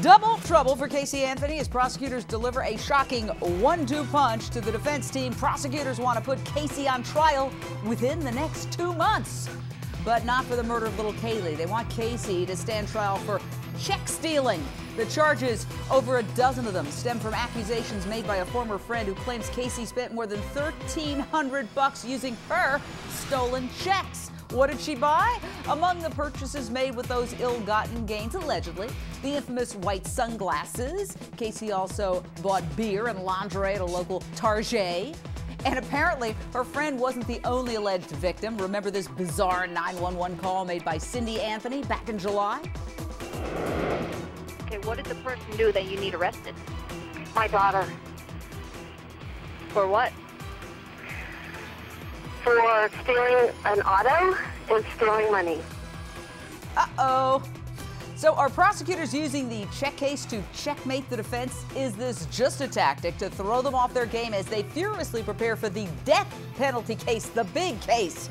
Double trouble for Casey Anthony as prosecutors deliver a shocking 1-2 punch to the defense team. Prosecutors want to put Casey on trial within the next 2 months, but not for the murder of little Caylee. They want Casey to stand trial for check stealing. The charges, over a dozen of them, stem from accusations made by a former friend who claims Casey spent more than $1,300 using her stolen checks. What did she buy? Among the purchases made with those ill-gotten gains, allegedly, the infamous white sunglasses. Casey also bought beer and lingerie at a local Target. And apparently, her friend wasn't the only alleged victim. Remember this bizarre 911 call made by Cindy Anthony back in July? Okay, what did the person do that you need arrested? My daughter. For what? For stealing an auto and stealing money. Uh-oh. So are prosecutors using the check case to checkmate the defense? Is this just a tactic to throw them off their game as they furiously prepare for the death penalty case, the big case?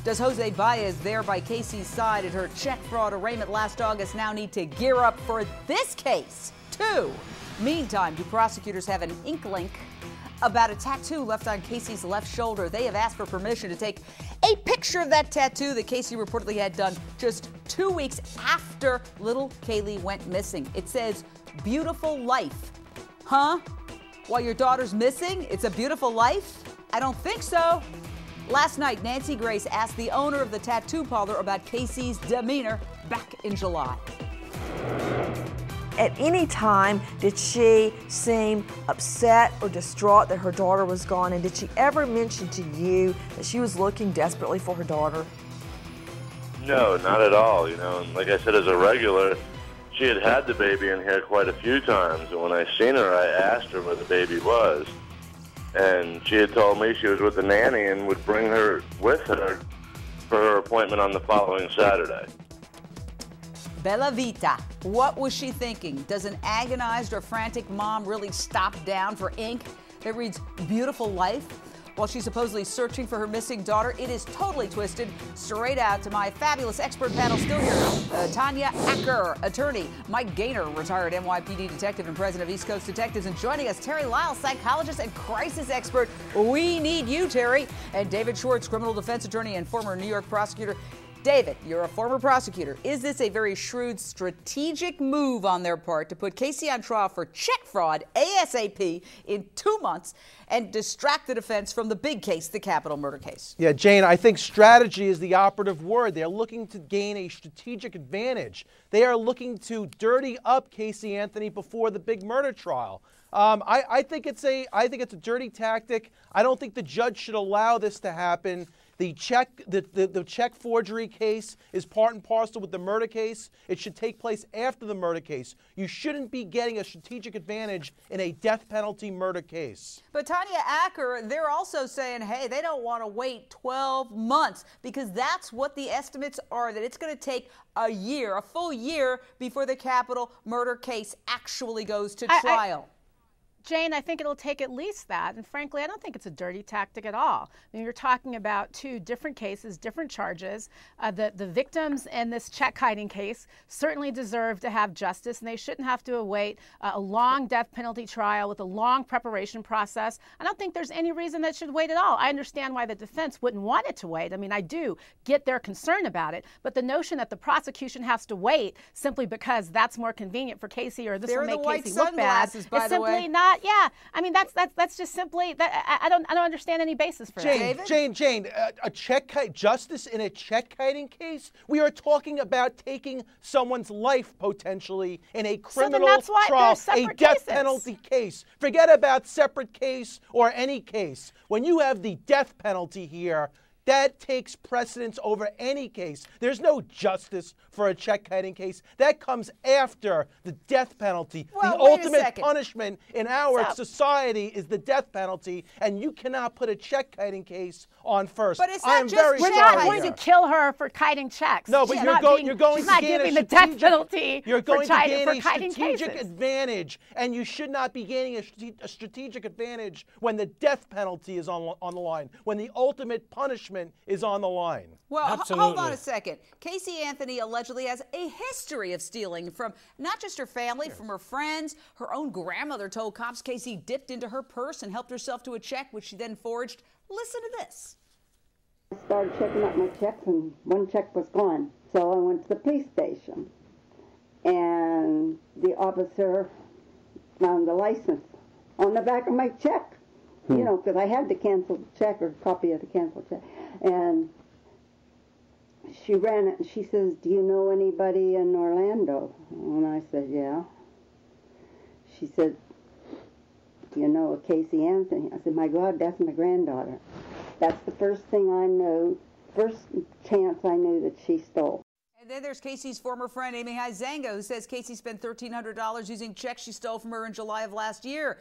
Does Jose Baez, there by Casey's side at her check fraud arraignment last August, now need to gear up for this case, too? Meantime, do prosecutors have an inkling about a tattoo left on Casey's left shoulder? They have asked for permission to take a picture of that tattoo that Casey reportedly had done just 2 weeks after little Caylee went missing. It says, "Beautiful life." Huh? While your daughter's missing, it's a beautiful life? I don't think so. Last night, Nancy Grace asked the owner of the tattoo parlor about Casey's demeanor back in July. At any time, did she seem upset or distraught that her daughter was gone? And did she ever mention to you that she was looking desperately for her daughter? No, not at all. You know, and like I said, as a regular, she had the baby in here quite a few times. And when I seen her, I asked her where the baby was. And she had told me she was with the nanny and would bring her with her for her appointment on the following Saturday. Bella Vita. What was she thinking? Does an agonized or frantic mom really stop down for ink that reads "beautiful life" while she's supposedly searching for her missing daughter? It is totally twisted. Straight out to my fabulous expert panel still here. Tanya Acker, attorney. Mike Gaynor, retired NYPD detective and president of East Coast Detectives. And joining us, Terry Lyle, psychologist and crisis expert. We need you, Terry. And David Schwartz, criminal defense attorney and former New York prosecutor. David, you're a former prosecutor. Is this a very shrewd strategic move on their part to put Casey on trial for check fraud ASAP in 2 months and distract the defense from the big case, the capital murder case? Yeah, Jane, I think strategy is the operative word. They're looking to gain a strategic advantage. They are looking to dirty up Casey Anthony before the big murder trial. I think it's a dirty tactic. I don't think the judge should allow this to happen. The check forgery case is part and parcel with the murder case. It should take place after the murder case. You shouldn't be getting a strategic advantage in a death penalty murder case. But Tanya Acker, they're also saying, hey, they don't want to wait 12 months because that's what the estimates are, that it's going to take a year, a full year, before the capital murder case actually goes to trial. Jane, I think it'll take at least that. And frankly, I don't think it's a dirty tactic at all. I mean, you're talking about 2 different cases, different charges. The victims in this check hiding case certainly deserve to have justice, and they shouldn't have to await a long death penalty trial with a long preparation process. I don't think there's any reason that should wait at all. I understand why the defense wouldn't want it to wait. I mean, I do get their concern about it. But the notion that the prosecution has to wait simply because that's more convenient for Casey or this will make Casey look bad is simply not. Yeah, I mean that's just simply that. I don't understand any basis for that. Jane, justice in a check kiting case. We are talking about taking someone's life potentially in a criminal trial, a death penalty case. Forget about separate case or any case. When you have the death penalty here, that takes precedence over any case. There's no justice for a check kiting case. That comes after the death penalty. Well, the ultimate punishment in our society is the death penalty, and you cannot put a check kiting case on first. But it's not we're not going to kill her for kiting checks. No, but you're going she's not giving the death penalty. You're going to gain a strategic strategic advantage, and you should not be gaining a strategic advantage when the death penalty is on the line, when the ultimate punishment punishment is on the line. Well, hold Absolutely. on a second. Caylee Anthony allegedly has a history of stealing from not just her family, from her friends. Her own grandmother told cops Caylee dipped into her purse and helped herself to a check, which she then forged. Listen to this. I started checking out my checks, and one check was gone. So I went to the police station, and the officer found the license on the back of my check. You know, because I had the canceled check, or copy of the canceled check. And she ran it, and she says, "Do you know anybody in Orlando?" And I said, "Yeah." She said, "Do you know a Caylee Anthony?" I said, "My God, that's my granddaughter." That's the first thing I know, first chance I knew that she stole. And then there's Caylee's former friend, Amy Hizanga, who says Caylee spent $1,300 using checks she stole from her in July of last year,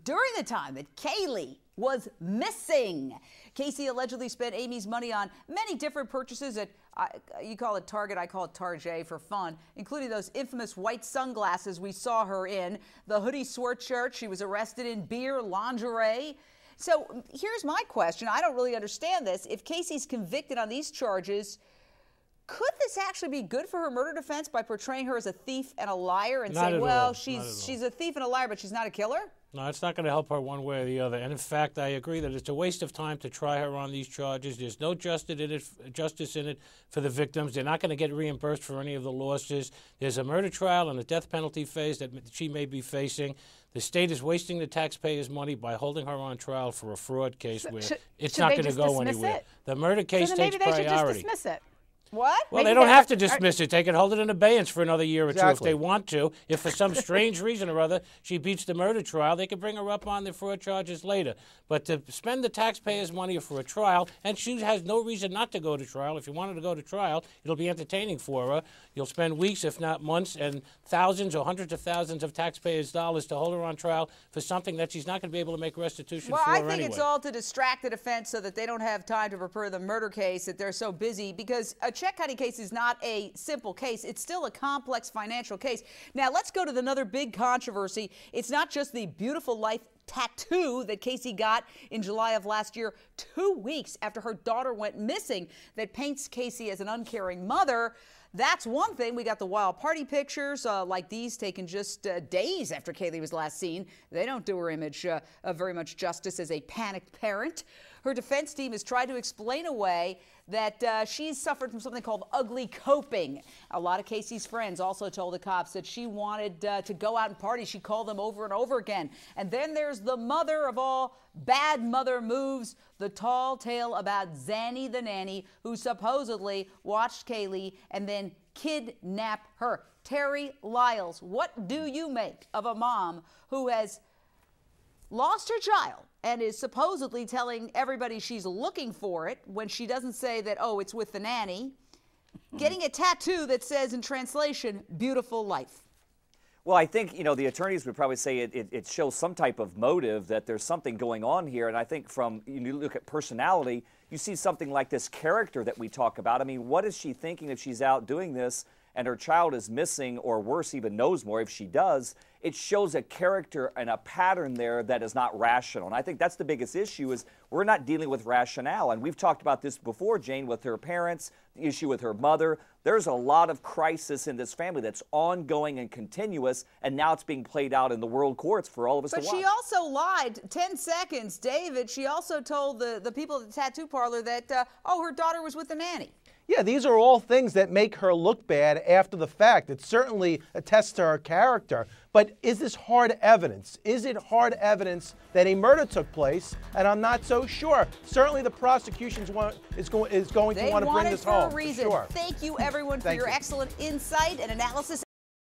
during the time that Caylee was missing. Caylee allegedly spent Amy's money on many different purchases at, you call it Target, I call it Target for fun, including those infamous white sunglasses we saw her in, the hoodie sweatshirt she was arrested in, beer, lingerie. So here's my question. I don't really understand this. If Caylee's convicted on these charges, could this actually be good for her murder defense by portraying her as a thief and a liar and saying, well, she's a thief and a liar, but she's not a killer? No, it's not going to help her one way or the other. And in fact, I agree that it's a waste of time to try her on these charges. There's no justice in it for the victims. They're not going to get reimbursed for any of the losses. There's a murder trial and a death penalty phase that she may be facing. The state is wasting the taxpayers' money by holding her on trial for a fraud case where it's not going to go anywhere. The murder case takes priority. Maybe they should just dismiss it. What? Well, they don't have to dismiss it. They can hold it in abeyance for another year or two if they want to. If for some strange reason or other she beats the murder trial, they can bring her up on the fraud charges later. But to spend the taxpayers' money for a trial, and she has no reason not to go to trial. If you want her to go to trial, it'll be entertaining for her. You'll spend weeks, if not months, and thousands or hundreds of thousands of taxpayers' dollars to hold her on trial for something that she's not going to be able to make restitution for anyway. Well, I think it's all to distract the defense so that they don't have time to prepare the murder case, that they're so busy, because a check-kiting case is not a simple case. It's still a complex financial case. Now, let's go to another big controversy. It's not just the beautiful life tattoo that Caylee got in July of last year, 2 weeks after her daughter went missing, that paints Caylee as an uncaring mother. That's one thing. We got the wild party pictures like these taken just days after Caylee was last seen. They don't do her image very much justice as a panicked parent. Her defense team has tried to explain away that she's suffered from something called ugly coping. A lot of Caylee's friends also told the cops that she wanted to go out and party. She called them over and over again. And then there's the mother of all bad mother moves, the tall tale about Zanny the nanny, who supposedly watched Caylee and then kidnapped her. Terry Lyles, what do you make of a mom who has lost her child and is supposedly telling everybody she's looking for it when she doesn't say that, oh, it's with the nanny, getting a tattoo that says in translation, beautiful life? Well, I think, the attorneys would probably say it shows some type of motive, that there's something going on here. And I think from, you look at personality, you see something like this character that we talk about. I mean, what is she thinking if she's out doing this and her child is missing, or worse, even knows more if she does? It shows a character and a pattern there that is not rational. And I think that's the biggest issue, is we're not dealing with rationale. And we've talked about this before, Jane, with her parents, the issue with her mother. There's a lot of crisis in this family that's ongoing and continuous, and now it's being played out in the world courts for all of us to watch. But she also lied. 10 seconds, David. She also told the people at the tattoo parlor that, her daughter was with the nanny. Yeah, these are all things that make her look bad after the fact. It certainly attests to her character. But is this hard evidence? Is it hard evidence that a murder took place? And I'm not so sure. Certainly the prosecution is going to want to bring this home. They want it for a reason. Sure. Thank you, everyone, for your excellent insight and analysis.